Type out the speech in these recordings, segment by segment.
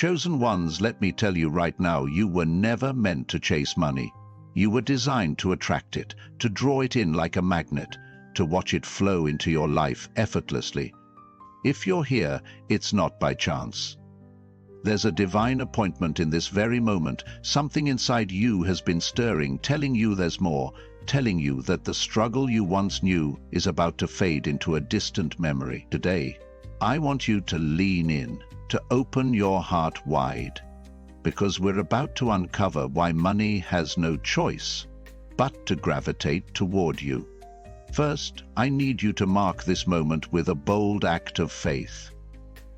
Chosen ones, let me tell you right now, you were never meant to chase money. You were designed to attract it, to draw it in like a magnet, to watch it flow into your life effortlessly. If you're here, it's not by chance. There's a divine appointment in this very moment. Something inside you has been stirring, telling you there's more, telling you that the struggle you once knew is about to fade into a distant memory. Today, I want you to lean in, to open your heart wide, because we're about to uncover why money has no choice but to gravitate toward you. First, I need you to mark this moment with a bold act of faith.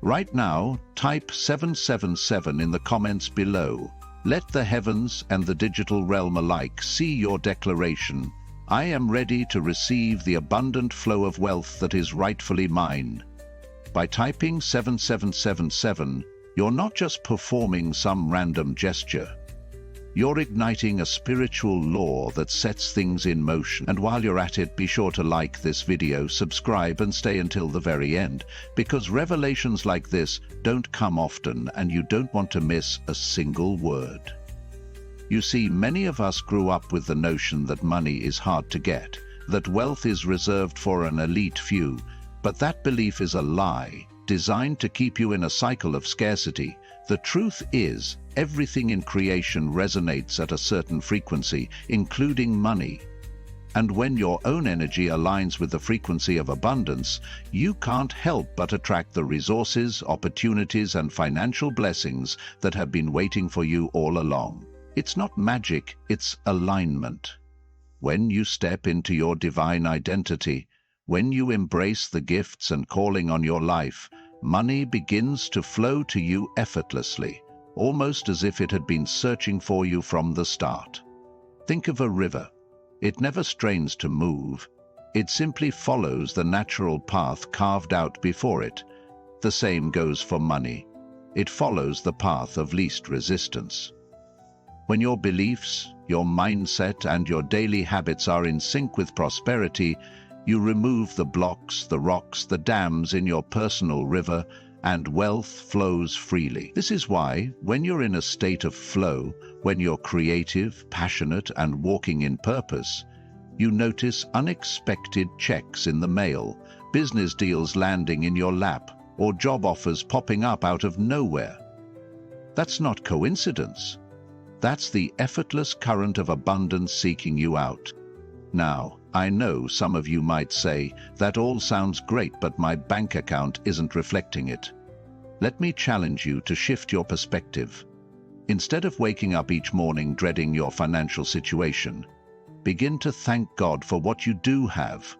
Right now, type 777 in the comments below. Let the heavens and the digital realm alike see your declaration. I am ready to receive the abundant flow of wealth that is rightfully mine. By typing 7777, you're not just performing some random gesture. You're igniting a spiritual law that sets things in motion. And while you're at it, be sure to like this video, subscribe, and stay until the very end, because revelations like this don't come often, and you don't want to miss a single word. You see, many of us grew up with the notion that money is hard to get, that wealth is reserved for an elite few, but that belief is a lie, designed to keep you in a cycle of scarcity. The truth is, everything in creation resonates at a certain frequency, including money. And when your own energy aligns with the frequency of abundance, you can't help but attract the resources, opportunities, and financial blessings that have been waiting for you all along. It's not magic, it's alignment. When you step into your divine identity, when you embrace the gifts and calling on your life, money begins to flow to you effortlessly, almost as if it had been searching for you from the start. Think of a river. It never strains to move. It simply follows the natural path carved out before it. The same goes for money. It follows the path of least resistance. When your beliefs, your mindset, and your daily habits are in sync with prosperity, you remove the blocks, the rocks, the dams in your personal river, and wealth flows freely. This is why, when you're in a state of flow, when you're creative, passionate, and walking in purpose, you notice unexpected checks in the mail, business deals landing in your lap, or job offers popping up out of nowhere. That's not coincidence. That's the effortless current of abundance seeking you out. Now, I know some of you might say, that all sounds great, but my bank account isn't reflecting it. Let me challenge you to shift your perspective. Instead of waking up each morning dreading your financial situation, begin to thank God for what you do have.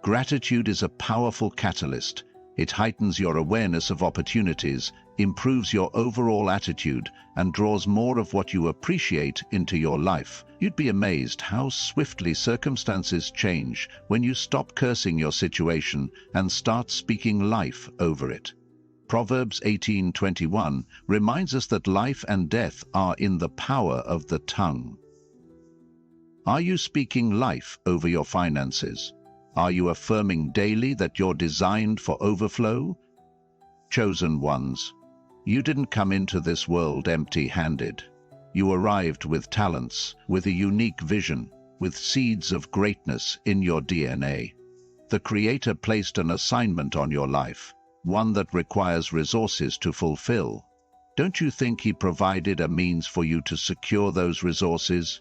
Gratitude is a powerful catalyst. It heightens your awareness of opportunities, improves your overall attitude, and draws more of what you appreciate into your life. You'd be amazed how swiftly circumstances change when you stop cursing your situation and start speaking life over it. Proverbs 18:21 reminds us that life and death are in the power of the tongue. Are you speaking life over your finances? Are you affirming daily that you're designed for overflow? Chosen ones, you didn't come into this world empty-handed. You arrived with talents, with a unique vision, with seeds of greatness in your DNA. The Creator placed an assignment on your life, one that requires resources to fulfill. Don't you think He provided a means for you to secure those resources?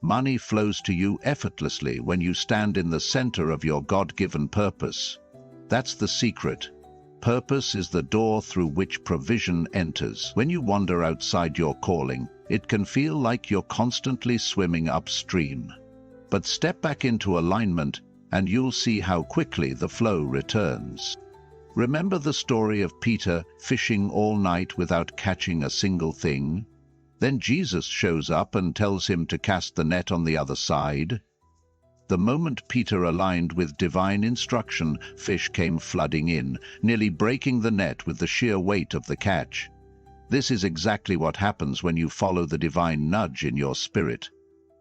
Money flows to you effortlessly when you stand in the center of your God-given purpose. That's the secret. Purpose is the door through which provision enters. When you wander outside your calling, it can feel like you're constantly swimming upstream. But step back into alignment, and you'll see how quickly the flow returns. Remember the story of Peter fishing all night without catching a single thing? Then Jesus shows up and tells him to cast the net on the other side. The moment Peter aligned with divine instruction, fish came flooding in, nearly breaking the net with the sheer weight of the catch. This is exactly what happens when you follow the divine nudge in your spirit.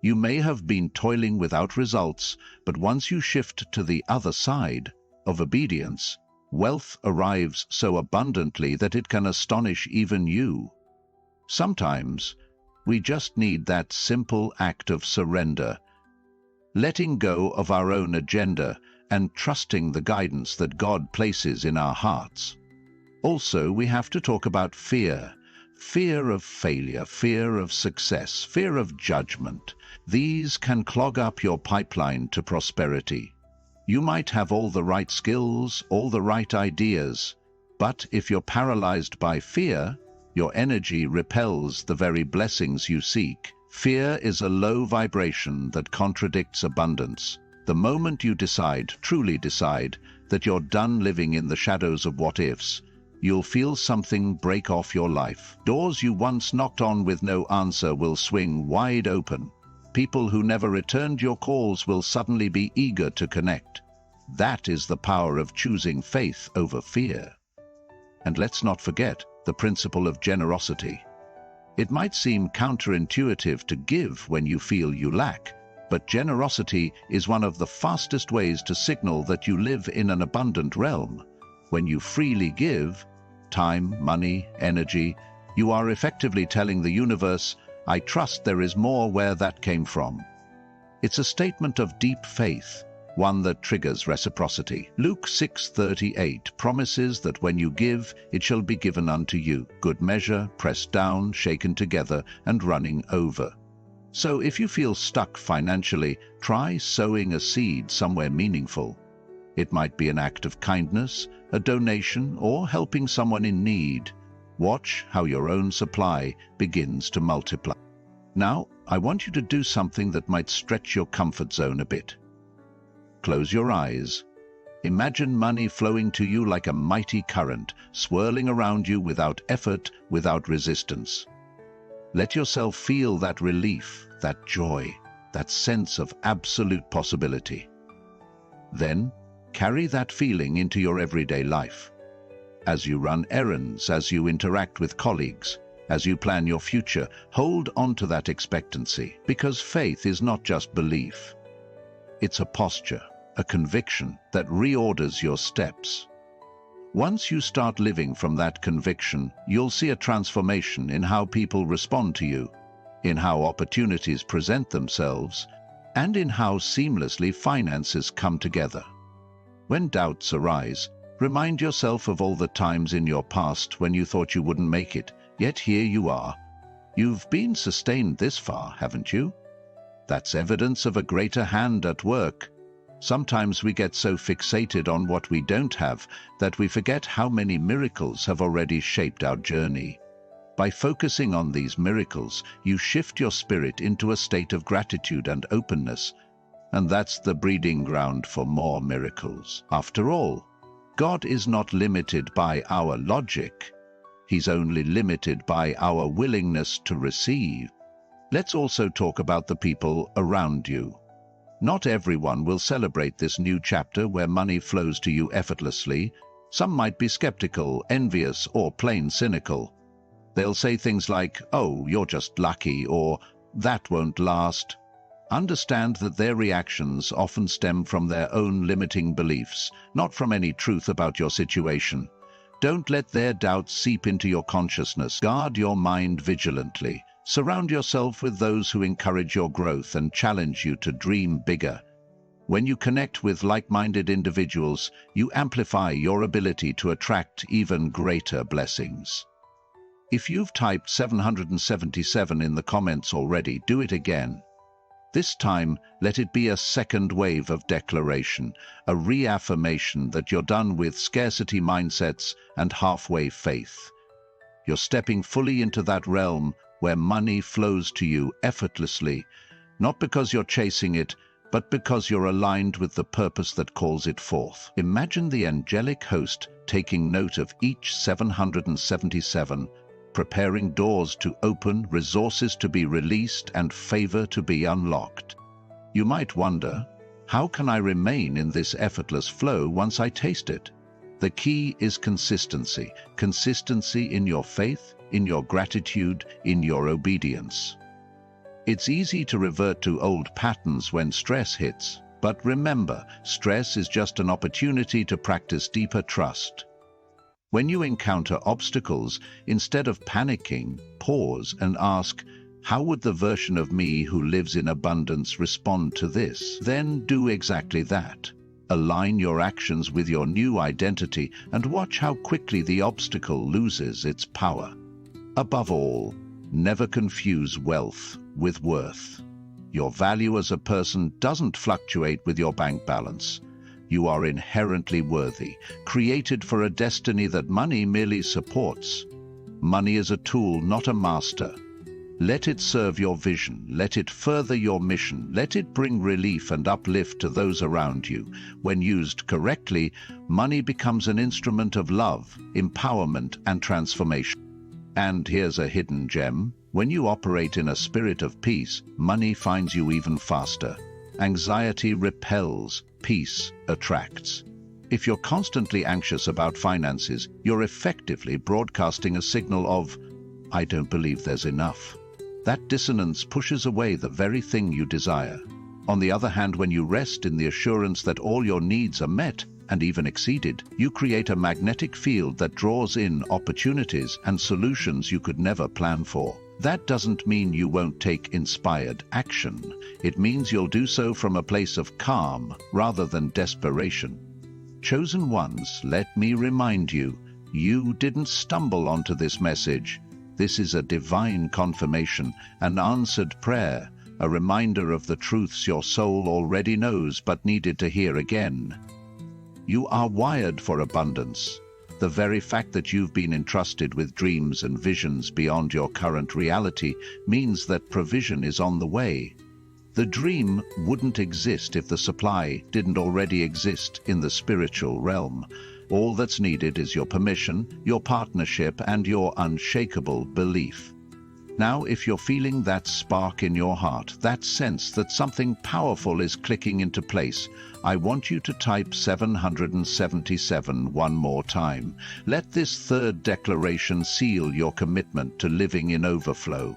You may have been toiling without results, but once you shift to the other side of obedience, Wealth arrives so abundantly that it can astonish even you. Sometimes, we just need that simple act of surrender, letting go of our own agenda and trusting the guidance that God places in our hearts. Also, we have to talk about fear. Fear of failure, fear of success, fear of judgment. These can clog up your pipeline to prosperity. You might have all the right skills, all the right ideas, but if you're paralyzed by fear, your energy repels the very blessings you seek. Fear is a low vibration that contradicts abundance. The moment you decide, truly decide, that you're done living in the shadows of what-ifs, you'll feel something break off your life. Doors you once knocked on with no answer will swing wide open. People who never returned your calls will suddenly be eager to connect. That is the power of choosing faith over fear. And let's not forget the principle of generosity. It might seem counterintuitive to give when you feel you lack, but generosity is one of the fastest ways to signal that you live in an abundant realm. When you freely give, time, money, energy, you are effectively telling the universe, I trust there is more where that came from. It's a statement of deep faith, one that triggers reciprocity. Luke 6:38 promises that when you give, it shall be given unto you, good measure, pressed down, shaken together, and running over. So if you feel stuck financially, try sowing a seed somewhere meaningful. It might be an act of kindness, a donation, or helping someone in need. Watch how your own supply begins to multiply. Now, I want you to do something that might stretch your comfort zone a bit. Close your eyes. Imagine money flowing to you like a mighty current, swirling around you without effort, without resistance. Let yourself feel that relief, that joy, that sense of absolute possibility. Then, carry that feeling into your everyday life. As you run errands, as you interact with colleagues, as you plan your future, hold on to that expectancy, because faith is not just belief. It's a posture, a conviction that reorders your steps. Once you start living from that conviction, you'll see a transformation in how people respond to you, in how opportunities present themselves, and in how seamlessly finances come together. When doubts arise, remind yourself of all the times in your past when you thought you wouldn't make it, yet here you are. You've been sustained this far, haven't you? That's evidence of a greater hand at work. Sometimes we get so fixated on what we don't have that we forget how many miracles have already shaped our journey. By focusing on these miracles, you shift your spirit into a state of gratitude and openness, and that's the breeding ground for more miracles. After all, God is not limited by our logic. He's only limited by our willingness to receive. Let's also talk about the people around you. Not everyone will celebrate this new chapter where money flows to you effortlessly. Some might be skeptical, envious, or plain cynical. They'll say things like, "Oh, you're just lucky," or "that won't last." Understand that their reactions often stem from their own limiting beliefs, not from any truth about your situation. Don't let their doubts seep into your consciousness. Guard your mind vigilantly. Surround yourself with those who encourage your growth and challenge you to dream bigger. When you connect with like-minded individuals, you amplify your ability to attract even greater blessings. If you've typed 777 in the comments already, do it again. This time, let it be a second wave of declaration, a reaffirmation that you're done with scarcity mindsets and halfway faith. You're stepping fully into that realm where money flows to you effortlessly, not because you're chasing it, but because you're aligned with the purpose that calls it forth. Imagine the angelic host taking note of each 777, preparing doors to open, resources to be released, and favor to be unlocked. You might wonder, how can I remain in this effortless flow once I taste it? The key is consistency. Consistency in your faith, in your gratitude, in your obedience. It's easy to revert to old patterns when stress hits, But remember, stress is just an opportunity to practice deeper trust. When you encounter obstacles, instead of panicking, pause and ask, how would the version of me who lives in abundance respond to this? Then do exactly that. Align your actions with your new identity and watch how quickly the obstacle loses its power. Above all, never confuse wealth with worth. Your value as a person doesn't fluctuate with your bank balance. You are inherently worthy, created for a destiny that money merely supports. Money is a tool, not a master. Let it serve your vision, let it further your mission, let it bring relief and uplift to those around you. When used correctly, money becomes an instrument of love, empowerment, and transformation. And here's a hidden gem. When you operate in a spirit of peace, money finds you even faster. Anxiety repels, peace attracts. If you're constantly anxious about finances, you're effectively broadcasting a signal of, I don't believe there's enough. That dissonance pushes away the very thing you desire. On the other hand, when you rest in the assurance that all your needs are met, and even exceeded, you create a magnetic field that draws in opportunities and solutions you could never plan for. That doesn't mean you won't take inspired action. It means you'll do so from a place of calm rather than desperation. Chosen ones, let me remind you, you didn't stumble onto this message. This is a divine confirmation, an answered prayer, a reminder of the truths your soul already knows but needed to hear again. You are wired for abundance. The very fact that you've been entrusted with dreams and visions beyond your current reality means that provision is on the way. The dream wouldn't exist if the supply didn't already exist in the spiritual realm. All that's needed is your permission, your partnership, and your unshakable belief. Now, if you're feeling that spark in your heart, that sense that something powerful is clicking into place, I want you to type 777 one more time. Let this third declaration seal your commitment to living in overflow.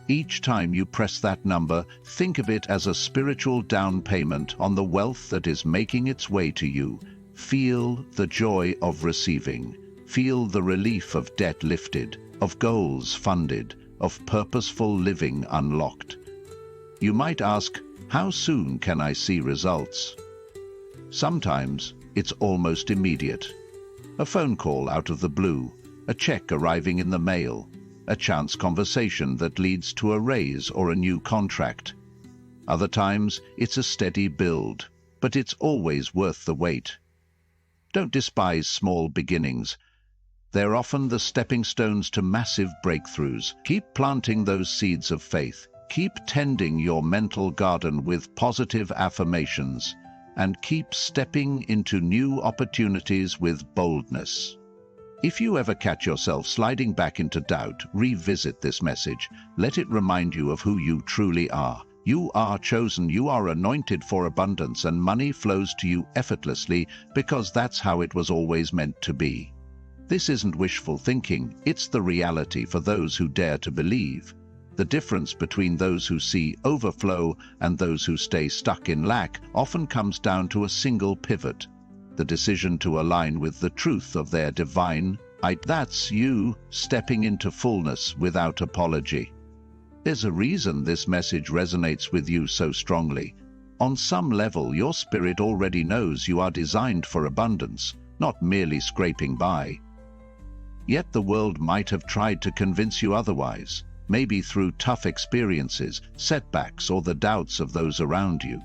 Each time you press that number, think of it as a spiritual down payment on the wealth that is making its way to you. Feel the joy of receiving. Feel the relief of debt lifted, of goals funded, of purposeful living unlocked. You might ask, how soon can I see results? Sometimes it's almost immediate. A phone call out of the blue, a check arriving in the mail, a chance conversation that leads to a raise or a new contract. Other times it's a steady build, but it's always worth the wait. Don't despise small beginnings. They're often the stepping stones to massive breakthroughs. Keep planting those seeds of faith. Keep tending your mental garden with positive affirmations. And keep stepping into new opportunities with boldness. If you ever catch yourself sliding back into doubt, revisit this message. Let it remind you of who you truly are. You are chosen, you are anointed for abundance, and money flows to you effortlessly because that's how it was always meant to be. This isn't wishful thinking, it's the reality for those who dare to believe. The difference between those who see overflow and those who stay stuck in lack often comes down to a single pivot, the decision to align with the truth of their divine That's you stepping into fullness without apology. There's a reason this message resonates with you so strongly. On some level, your spirit already knows you are designed for abundance, not merely scraping by. Yet the world might have tried to convince you otherwise, maybe through tough experiences, setbacks, or the doubts of those around you.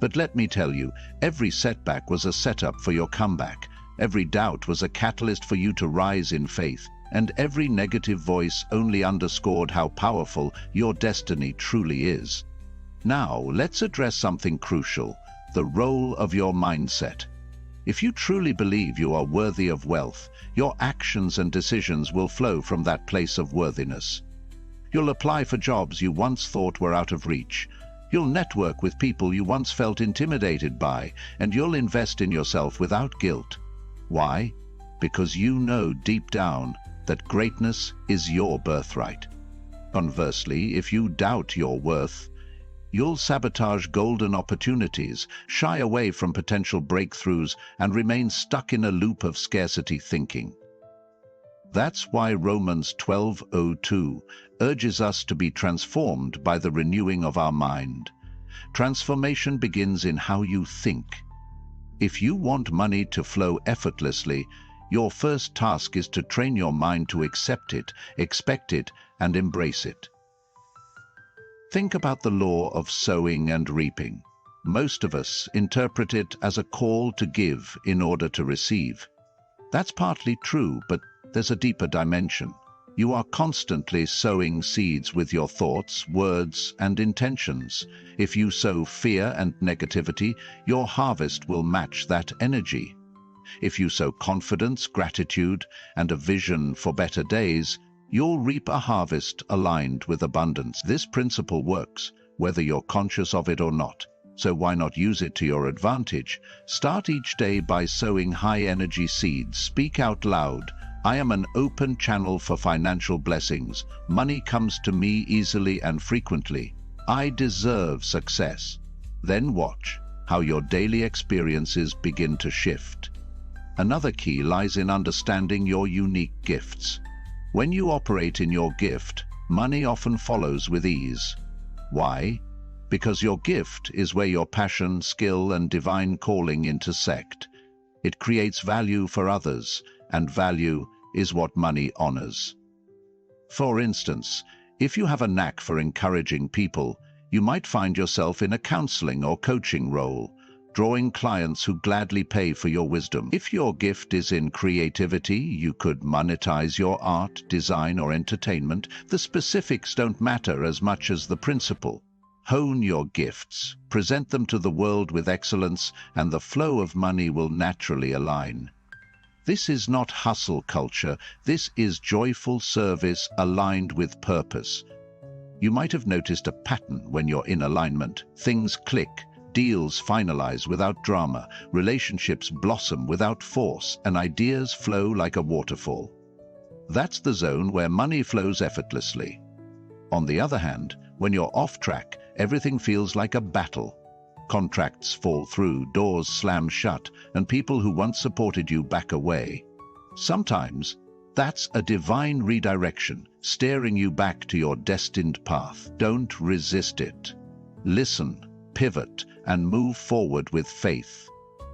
But let me tell you, every setback was a setup for your comeback. Every doubt was a catalyst for you to rise in faith, and every negative voice only underscored how powerful your destiny truly is. Now, let's address something crucial, the role of your mindset. If you truly believe you are worthy of wealth, your actions and decisions will flow from that place of worthiness. You'll apply for jobs you once thought were out of reach. You'll network with people you once felt intimidated by, and you'll invest in yourself without guilt. Why? Because you know deep down that greatness is your birthright. Conversely, if you doubt your worth, You'll sabotage golden opportunities, shy away from potential breakthroughs, and remain stuck in a loop of scarcity thinking. That's why Romans 12:02 urges us to be transformed by the renewing of our mind. Transformation begins in how you think. If you want money to flow effortlessly, your first task is to train your mind to accept it, expect it, and embrace it. Think about the law of sowing and reaping. Most of us interpret it as a call to give in order to receive. That's partly true, but there's a deeper dimension. You are constantly sowing seeds with your thoughts, words, and intentions. If you sow fear and negativity, your harvest will match that energy. If you sow confidence, gratitude, and a vision for better days, you'll reap a harvest aligned with abundance. This principle works, whether you're conscious of it or not. So why not use it to your advantage? Start each day by sowing high-energy seeds. Speak out loud. I am an open channel for financial blessings. Money comes to me easily and frequently. I deserve success. Then watch how your daily experiences begin to shift. Another key lies in understanding your unique gifts. When you operate in your gift, money often follows with ease. Why? Because your gift is where your passion, skill, and divine calling intersect. It creates value for others, and value is what money honors. For instance, if you have a knack for encouraging people, you might find yourself in a counseling or coaching role, drawing clients who gladly pay for your wisdom. If your gift is in creativity, you could monetize your art, design, or entertainment. The specifics don't matter as much as the principle. Hone your gifts, present them to the world with excellence, and the flow of money will naturally align. This is not hustle culture, this is joyful service aligned with purpose. You might have noticed a pattern when you're in alignment. Things click, deals finalize without drama, relationships blossom without force, and ideas flow like a waterfall. That's the zone where money flows effortlessly. On the other hand, when you're off track, everything feels like a battle. Contracts fall through, doors slam shut, and people who once supported you back away. Sometimes, that's a divine redirection, steering you back to your destined path. Don't resist it. Listen, pivot, and move forward with faith.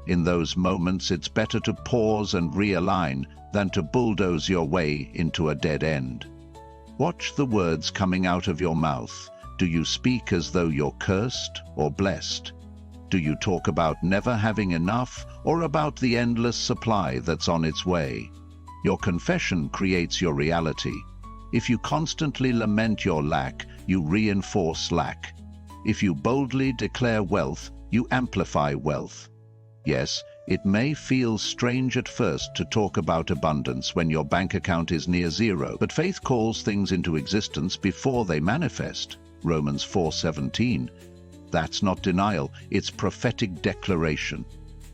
In those moments, it's better to pause and realign than to bulldoze your way into a dead end. Watch the words coming out of your mouth. Do you speak as though you're cursed or blessed? Do you talk about never having enough or about the endless supply that's on its way? Your confession creates your reality. If you constantly lament your lack, you reinforce lack. If you boldly declare wealth, you amplify wealth. Yes, it may feel strange at first to talk about abundance when your bank account is near zero, but faith calls things into existence before they manifest. Romans 4:17. That's not denial, it's prophetic declaration.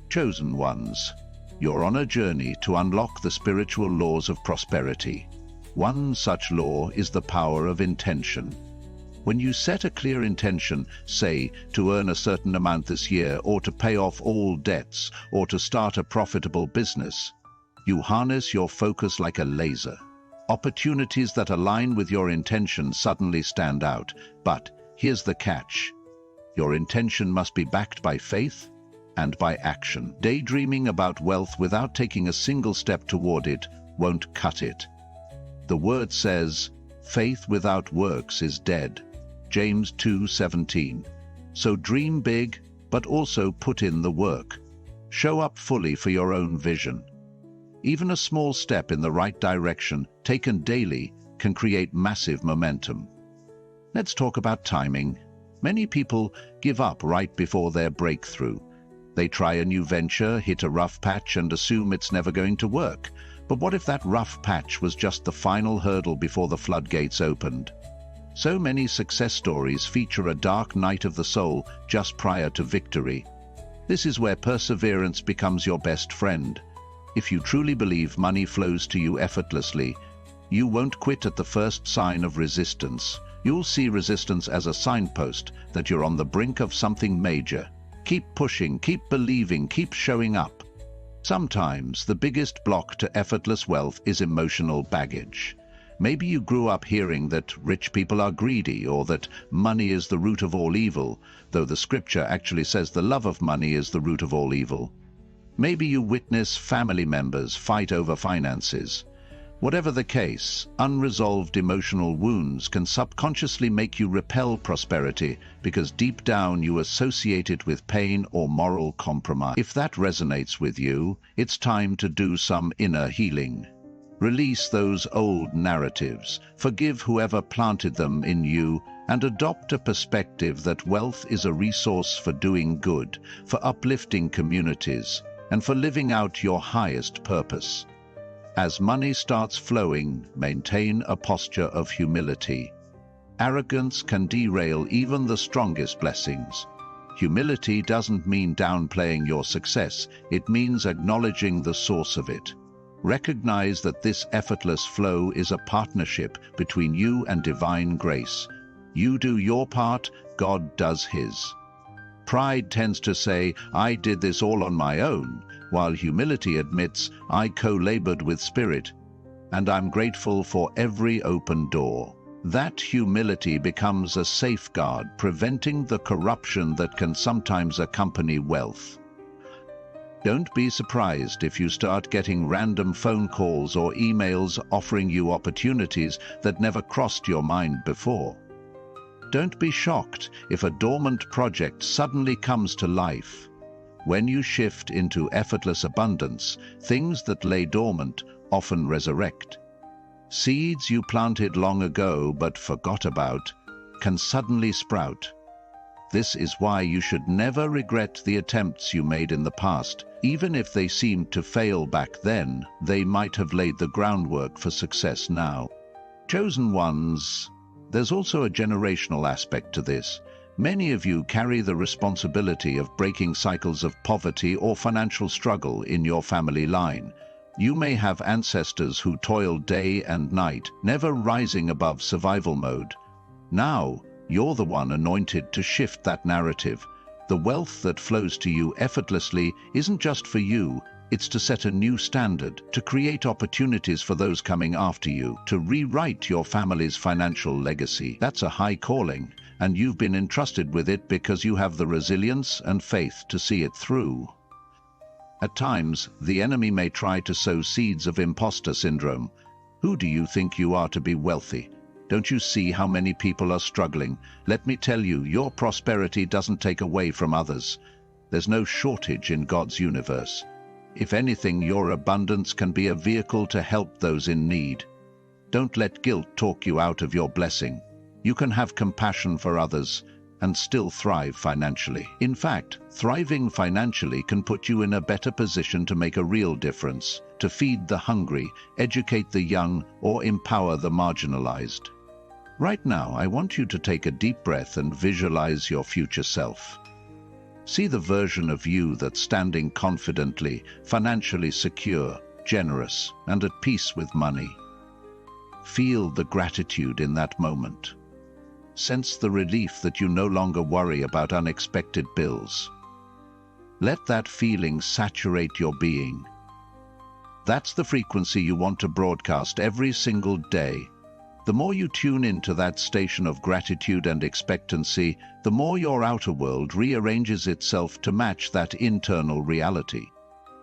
Chosen ones, you're on a journey to unlock the spiritual laws of prosperity. One such law is the power of intention. When you set a clear intention, say, to earn a certain amount this year, or to pay off all debts, or to start a profitable business, you harness your focus like a laser. Opportunities that align with your intention suddenly stand out. But here's the catch. Your intention must be backed by faith and by action. Daydreaming about wealth without taking a single step toward it won't cut it. The word says, faith without works is dead. James 2:17. So dream big, but also put in the work. Show up fully for your own vision. Even a small step in the right direction, taken daily, can create massive momentum. Let's talk about timing. Many people give up right before their breakthrough. They try a new venture, hit a rough patch, and assume it's never going to work. But what if that rough patch was just the final hurdle before the floodgates opened? So many success stories feature a dark night of the soul just prior to victory. This is where perseverance becomes your best friend. If you truly believe money flows to you effortlessly, you won't quit at the first sign of resistance. You'll see resistance as a signpost that you're on the brink of something major. Keep pushing, keep believing, keep showing up. Sometimes the biggest block to effortless wealth is emotional baggage. Maybe you grew up hearing that rich people are greedy or that money is the root of all evil, though the scripture actually says the love of money is the root of all evil. Maybe you witness family members fight over finances. Whatever the case, unresolved emotional wounds can subconsciously make you repel prosperity because deep down you associate it with pain or moral compromise. If that resonates with you, it's time to do some inner healing. Release those old narratives, forgive whoever planted them in you, and adopt a perspective that wealth is a resource for doing good, for uplifting communities, and for living out your highest purpose. As money starts flowing, maintain a posture of humility. Arrogance can derail even the strongest blessings. Humility doesn't mean downplaying your success, it means acknowledging the source of it. Recognize that this effortless flow is a partnership between you and divine grace. You do your part, God does his. Pride tends to say, I did this all on my own, while humility admits, I co-labored with Spirit, and I'm grateful for every open door. That humility becomes a safeguard, preventing the corruption that can sometimes accompany wealth. Don't be surprised if you start getting random phone calls or emails offering you opportunities that never crossed your mind before. Don't be shocked if a dormant project suddenly comes to life. When you shift into effortless abundance, things that lay dormant often resurrect. Seeds you planted long ago but forgot about can suddenly sprout. This is why you should never regret the attempts you made in the past. Even if they seemed to fail back then, they might have laid the groundwork for success now. Chosen ones, there's also a generational aspect to this. Many of you carry the responsibility of breaking cycles of poverty or financial struggle in your family line. You may have ancestors who toiled day and night, never rising above survival mode. Now, you're the one anointed to shift that narrative. The wealth that flows to you effortlessly isn't just for you, it's to set a new standard, to create opportunities for those coming after you, to rewrite your family's financial legacy. That's a high calling, and you've been entrusted with it because you have the resilience and faith to see it through. At times, the enemy may try to sow seeds of imposter syndrome. Who do you think you are to be wealthy? Don't you see how many people are struggling? Let me tell you, your prosperity doesn't take away from others. There's no shortage in God's universe. If anything, your abundance can be a vehicle to help those in need. Don't let guilt talk you out of your blessing. You can have compassion for others and still thrive financially. In fact, thriving financially can put you in a better position to make a real difference, to feed the hungry, educate the young, or empower the marginalized. Right now, I want you to take a deep breath and visualize your future self. See the version of you that's standing confidently, financially secure, generous, and at peace with money. Feel the gratitude in that moment. Sense the relief that you no longer worry about unexpected bills. Let that feeling saturate your being. That's the frequency you want to broadcast every single day. The more you tune into that station of gratitude and expectancy, the more your outer world rearranges itself to match that internal reality.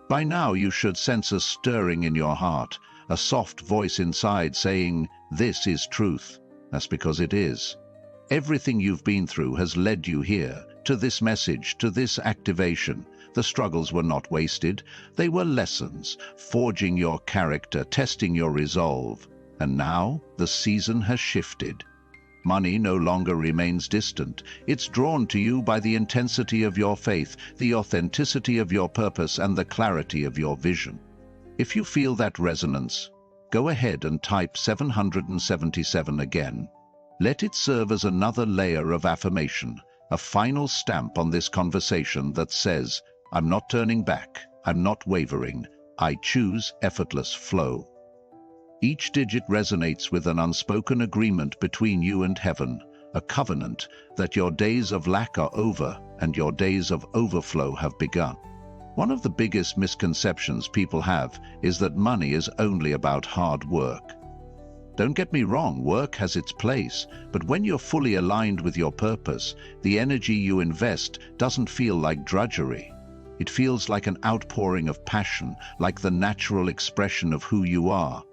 By now you should sense a stirring in your heart, a soft voice inside saying, "This is truth." That's because it is. Everything you've been through has led you here, to this message, to this activation. The struggles were not wasted. They were lessons, forging your character, testing your resolve. And now the season has shifted. Money no longer remains distant. It's drawn to you by the intensity of your faith, the authenticity of your purpose, and the clarity of your vision. If you feel that resonance, go ahead and type 777 again. Let it serve as another layer of affirmation, a final stamp on this conversation that says, I'm not turning back, I'm not wavering, I choose effortless flow. Each digit resonates with an unspoken agreement between you and heaven, a covenant that your days of lack are over and your days of overflow have begun. One of the biggest misconceptions people have is that money is only about hard work. Don't get me wrong, work has its place, but when you're fully aligned with your purpose, the energy you invest doesn't feel like drudgery. It feels like an outpouring of passion, like the natural expression of who you are.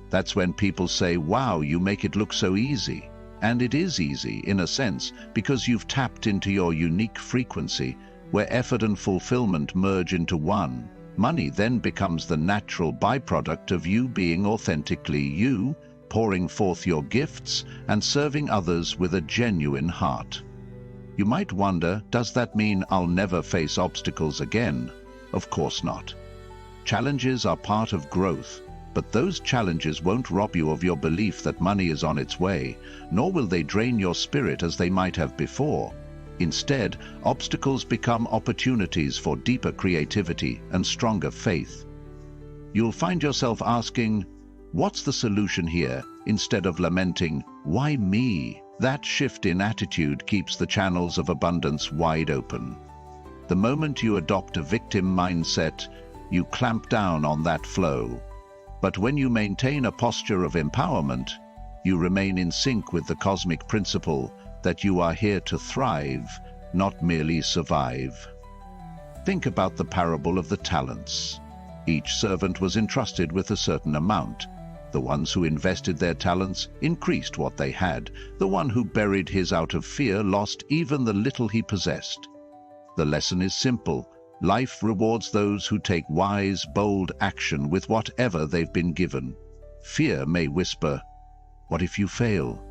That's when people say, wow, you make it look so easy. And it is easy, in a sense, because you've tapped into your unique frequency, where effort and fulfillment merge into one. Money then becomes the natural byproduct of you being authentically you, pouring forth your gifts and serving others with a genuine heart. You might wonder, does that mean I'll never face obstacles again? Of course not. Challenges are part of growth, but those challenges won't rob you of your belief that money is on its way, nor will they drain your spirit as they might have before. Instead, obstacles become opportunities for deeper creativity and stronger faith. You'll find yourself asking, what's the solution here, instead of lamenting, why me? That shift in attitude keeps the channels of abundance wide open. The moment you adopt a victim mindset, you clamp down on that flow. But when you maintain a posture of empowerment, you remain in sync with the cosmic principle that you are here to thrive, not merely survive. Think about the parable of the talents. Each servant was entrusted with a certain amount. The ones who invested their talents increased what they had. The one who buried his out of fear lost even the little he possessed. The lesson is simple. Life rewards those who take wise, bold action with whatever they've been given. Fear may whisper, what if you fail?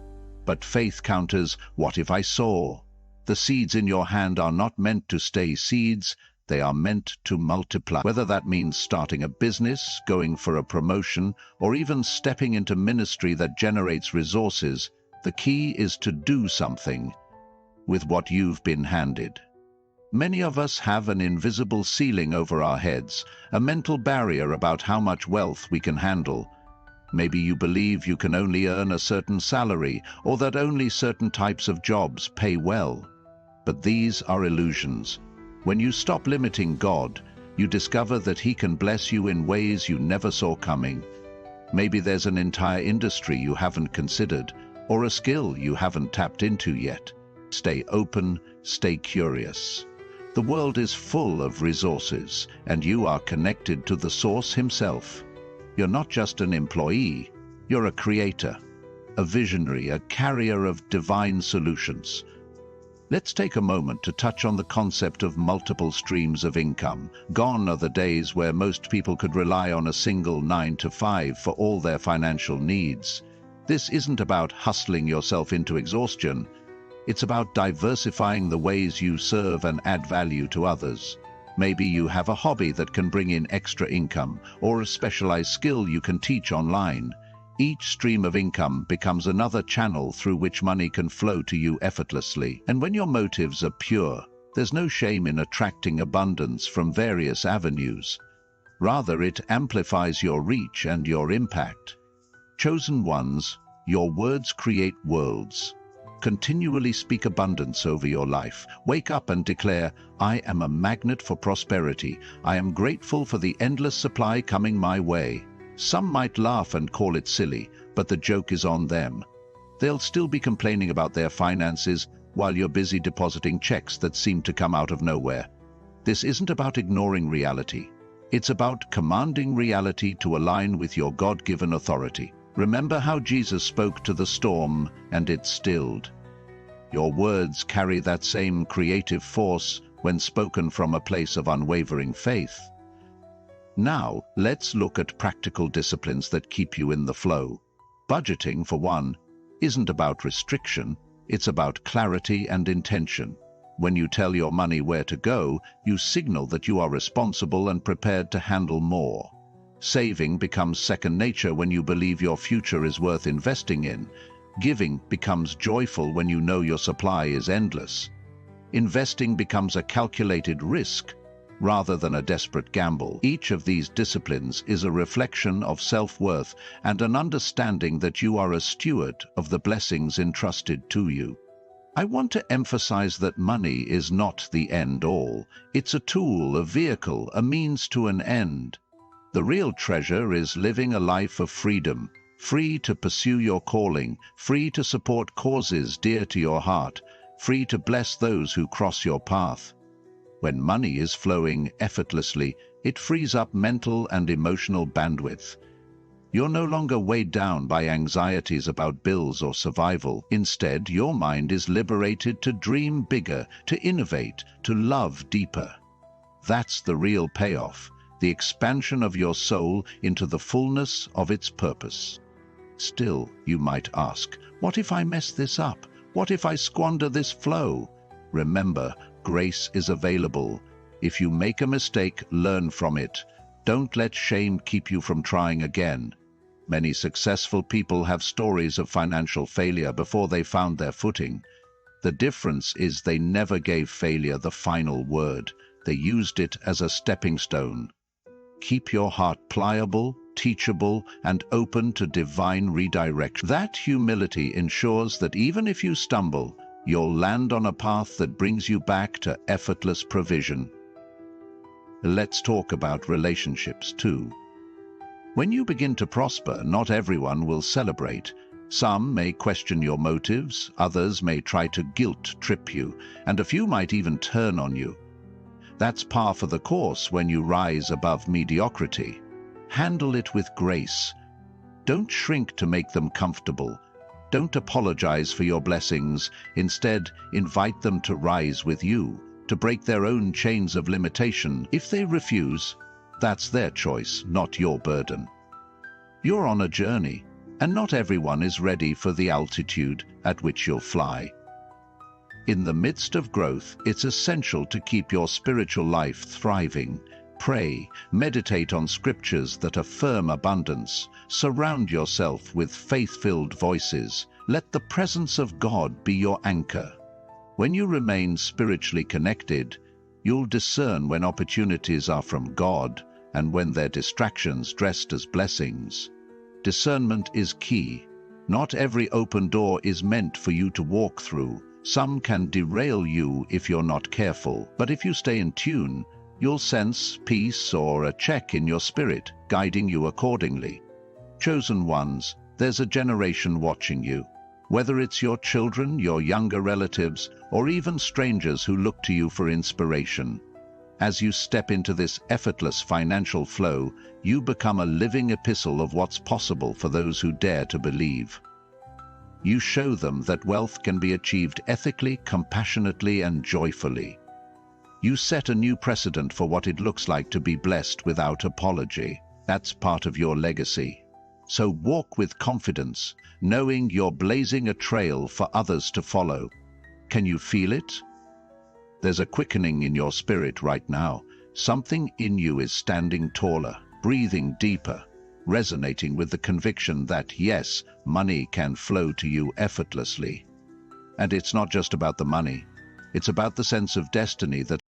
But faith counters, what if I soar? The seeds in your hand are not meant to stay seeds, they are meant to multiply. Whether that means starting a business, going for a promotion, or even stepping into ministry that generates resources, the key is to do something with what you've been handed. Many of us have an invisible ceiling over our heads, a mental barrier about how much wealth we can handle. Maybe you believe you can only earn a certain salary, or that only certain types of jobs pay well. But these are illusions. When you stop limiting God, you discover that He can bless you in ways you never saw coming. Maybe there's an entire industry you haven't considered, or a skill you haven't tapped into yet. Stay open, stay curious. The world is full of resources, and you are connected to the source himself. You're not just an employee, you're a creator, a visionary, a carrier of divine solutions. Let's take a moment to touch on the concept of multiple streams of income. Gone are the days where most people could rely on a single 9-to-5 for all their financial needs. This isn't about hustling yourself into exhaustion. It's about diversifying the ways you serve and add value to others. Maybe you have a hobby that can bring in extra income, or a specialized skill you can teach online. Each stream of income becomes another channel through which money can flow to you effortlessly. And when your motives are pure, there's no shame in attracting abundance from various avenues. Rather, it amplifies your reach and your impact. Chosen ones, your words create worlds. Continually speak abundance over your life. Wake up and declare, I am a magnet for prosperity. I am grateful for the endless supply coming my way. Some might laugh and call it silly, but the joke is on them. They'll still be complaining about their finances while you're busy depositing checks that seem to come out of nowhere. This isn't about ignoring reality. It's about commanding reality to align with your God-given authority. Remember how Jesus spoke to the storm and it stilled. Your words carry that same creative force when spoken from a place of unwavering faith. Now, let's look at practical disciplines that keep you in the flow. Budgeting, for one, isn't about restriction, it's about clarity and intention. When you tell your money where to go, you signal that you are responsible and prepared to handle more. Saving becomes second nature when you believe your future is worth investing in. Giving becomes joyful when you know your supply is endless. Investing becomes a calculated risk rather than a desperate gamble. Each of these disciplines is a reflection of self-worth and an understanding that you are a steward of the blessings entrusted to you. I want to emphasize that money is not the end all. It's a tool, a vehicle, a means to an end. The real treasure is living a life of freedom, free to pursue your calling, free to support causes dear to your heart, free to bless those who cross your path. When money is flowing effortlessly, it frees up mental and emotional bandwidth. You're no longer weighed down by anxieties about bills or survival. Instead, your mind is liberated to dream bigger, to innovate, to love deeper. That's the real payoff, the expansion of your soul into the fullness of its purpose. Still, you might ask, what if I mess this up? What if I squander this flow? Remember, grace is available. If you make a mistake, learn from it. Don't let shame keep you from trying again. Many successful people have stories of financial failure before they found their footing. The difference is they never gave failure the final word. They used it as a stepping stone. Keep your heart pliable, teachable, and open to divine redirection. That humility ensures that even if you stumble, you'll land on a path that brings you back to effortless provision. Let's talk about relationships too. When you begin to prosper, not everyone will celebrate. Some may question your motives, others may try to guilt-trip you, and a few might even turn on you. That's par for the course when you rise above mediocrity. Handle it with grace. Don't shrink to make them comfortable. Don't apologize for your blessings. Instead, invite them to rise with you, to break their own chains of limitation. If they refuse, that's their choice, not your burden. You're on a journey, and not everyone is ready for the altitude at which you'll fly. In the midst of growth, it's essential to keep your spiritual life thriving. Pray, meditate on scriptures that affirm abundance. Surround yourself with faith-filled voices. Let the presence of God be your anchor. When you remain spiritually connected, you'll discern when opportunities are from God and when they're distractions dressed as blessings. Discernment is key. Not every open door is meant for you to walk through. Some can derail you if you're not careful, but if you stay in tune, you'll sense peace or a check in your spirit, guiding you accordingly. Chosen ones, there's a generation watching you. Whether it's your children, your younger relatives, or even strangers who look to you for inspiration. As you step into this effortless financial flow, you become a living epistle of what's possible for those who dare to believe. You show them that wealth can be achieved ethically, compassionately, and joyfully. You set a new precedent for what it looks like to be blessed without apology. That's part of your legacy. So walk with confidence, knowing you're blazing a trail for others to follow. Can you feel it? There's a quickening in your spirit right now. Something in you is standing taller, breathing deeper, resonating with the conviction that, yes, money can flow to you effortlessly. And it's not just about the money. It's about the sense of destiny that